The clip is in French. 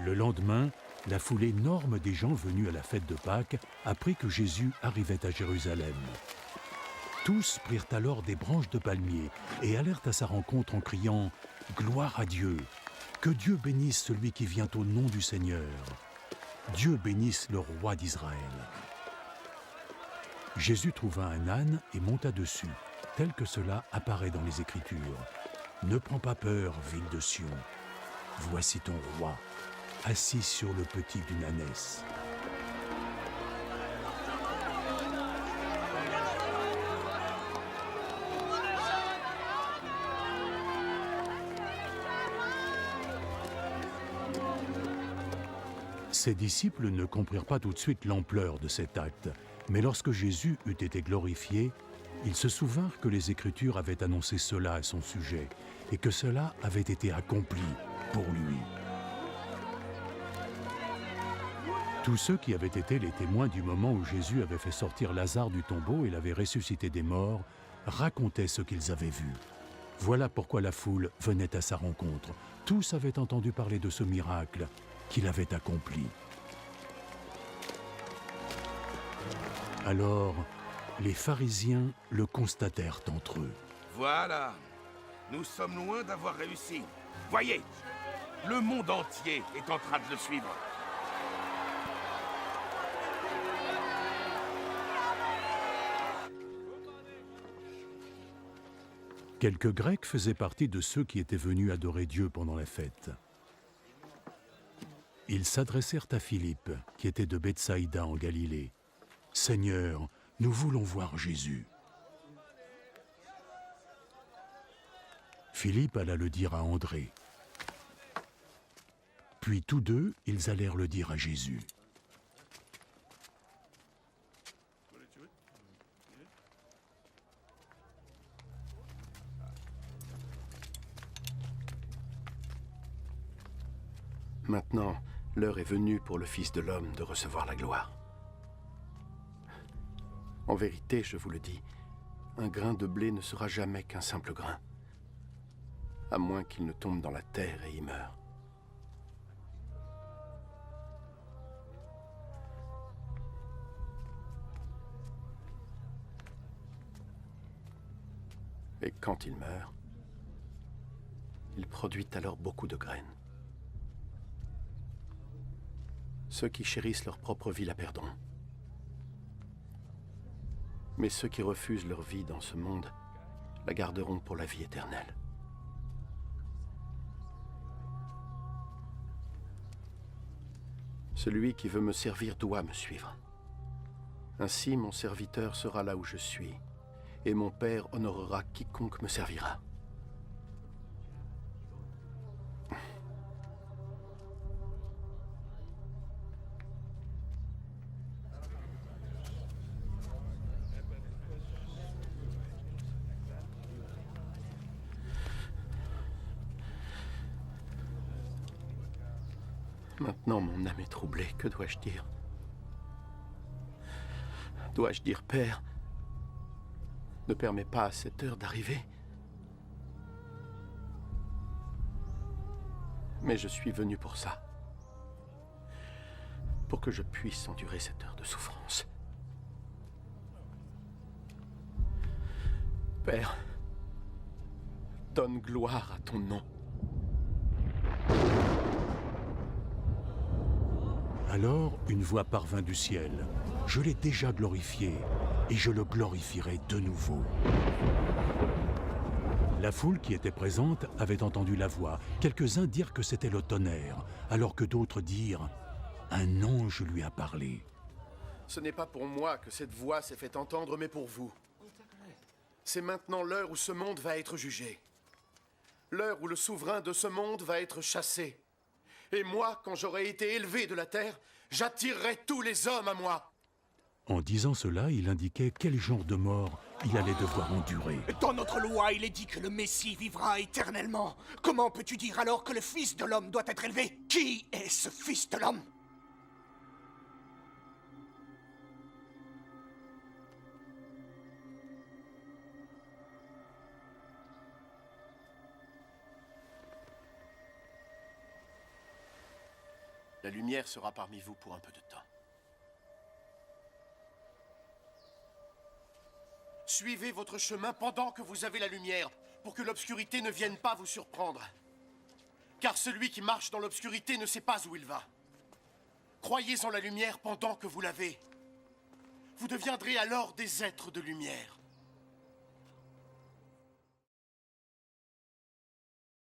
Le lendemain, la foule énorme des gens venus à la fête de Pâques apprit que Jésus arrivait à Jérusalem. Tous prirent alors des branches de palmier et allèrent à sa rencontre en criant « Gloire à Dieu ! Que Dieu bénisse celui qui vient au nom du Seigneur ! Dieu bénisse le roi d'Israël !» Jésus trouva un âne et monta dessus, tel que cela apparaît dans les Écritures. « Ne prends pas peur, ville de Sion. Voici ton roi, assis sur le petit d'une ânesse. » Ses disciples ne comprirent pas tout de suite l'ampleur de cet acte, mais lorsque Jésus eut été glorifié, ils se souvinrent que les Écritures avaient annoncé cela à son sujet et que cela avait été accompli pour lui. Tous ceux qui avaient été les témoins du moment où Jésus avait fait sortir Lazare du tombeau et l'avait ressuscité des morts racontaient ce qu'ils avaient vu. Voilà pourquoi la foule venait à sa rencontre. Tous avaient entendu parler de ce miracle qu'il avait accompli. Alors, les pharisiens le constatèrent entre eux. Voilà, nous sommes loin d'avoir réussi. Voyez, le monde entier est en train de le suivre. Quelques Grecs faisaient partie de ceux qui étaient venus adorer Dieu pendant la fête. Ils s'adressèrent à Philippe, qui était de Bethsaïda en Galilée. « Seigneur, nous voulons voir Jésus. » Philippe alla le dire à André. Puis tous deux, ils allèrent le dire à Jésus. Maintenant, l'heure est venue pour le Fils de l'homme de recevoir la gloire. En vérité, je vous le dis, un grain de blé ne sera jamais qu'un simple grain, à moins qu'il ne tombe dans la terre et y meure. Et quand il meurt, il produit alors beaucoup de graines. Ceux qui chérissent leur propre vie la perdront. Mais ceux qui refusent leur vie dans ce monde la garderont pour la vie éternelle. Celui qui veut me servir doit me suivre. Ainsi, mon serviteur sera là où je suis, et mon Père honorera quiconque me servira. Maintenant, mon âme est troublée. Que dois-je dire? Dois-je dire, Père, ne permets pas à cette heure d'arriver? Mais je suis venu pour ça. Pour que je puisse endurer cette heure de souffrance. Père, donne gloire à ton nom. Alors, une voix parvint du ciel. « Je l'ai déjà glorifié, et je le glorifierai de nouveau. » La foule qui était présente avait entendu la voix. Quelques-uns dirent que c'était le tonnerre, alors que d'autres dirent « Un ange lui a parlé. » Ce n'est pas pour moi que cette voix s'est fait entendre, mais pour vous. C'est maintenant l'heure où ce monde va être jugé. L'heure où le souverain de ce monde va être chassé. Et moi, quand j'aurai été élevé de la terre, j'attirerai tous les hommes à moi. En disant cela, il indiquait quel genre de mort il allait devoir endurer. Dans notre loi, il est dit que le Messie vivra éternellement. Comment peux-tu dire alors que le Fils de l'homme doit être élevé? Qui est ce Fils de l'homme? La lumière sera parmi vous pour un peu de temps. Suivez votre chemin pendant que vous avez la lumière, pour que l'obscurité ne vienne pas vous surprendre. Car celui qui marche dans l'obscurité ne sait pas où il va. Croyez en la lumière pendant que vous l'avez. Vous deviendrez alors des êtres de lumière.